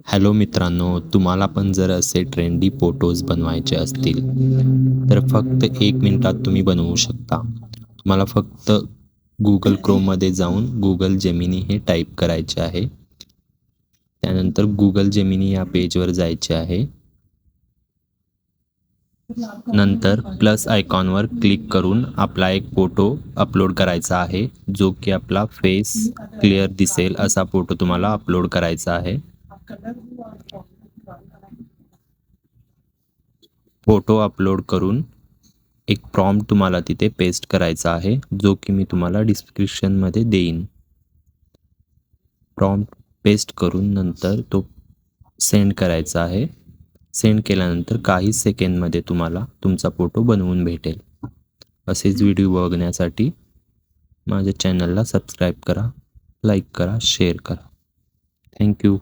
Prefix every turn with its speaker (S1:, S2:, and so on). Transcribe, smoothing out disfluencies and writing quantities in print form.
S1: Hello मित्रांनो, तुम्हाला पण जर असे ट्रेंडी फोटोज बनवायचे असतील तर फक्त 1 मिनिटात तुम्ही बनवू शकता. तुम्हाला फक्त Google Chromeमध्ये जाऊन Google Gemini हे टाईप करायचे आहे. त्यानंतर Google Gemini या पेजवर जायचे आहे. नंतर प्लस आयकॉनवर क्लिक करून आपला एक फोटो अपलोड करायचा आहे, जो की आपला फेस क्लिअर दिसेल असा फोटो तुम्हाला अपलोड करायचा आहे. फोटो अपलोड करून एक प्रॉम्प्ट तुम्हाला तिथे पेस्ट करायचा आहे, जो की मी तुम्हाला डिस्क्रिप्शनमध्ये देईन. प्रॉम्प्ट पेस्ट करून नंतर तो सेंड करायचा आहे. सेंड केल्यानंतर काही सेकंडमध्ये तुम्हाला तुमचा फोटो बनवून भेटेल. असेच व्हिडिओ बघण्यासाठी माझ्या चॅनलला सबस्क्राईब करा, लाईक करा, शेअर करा. थँक्यू.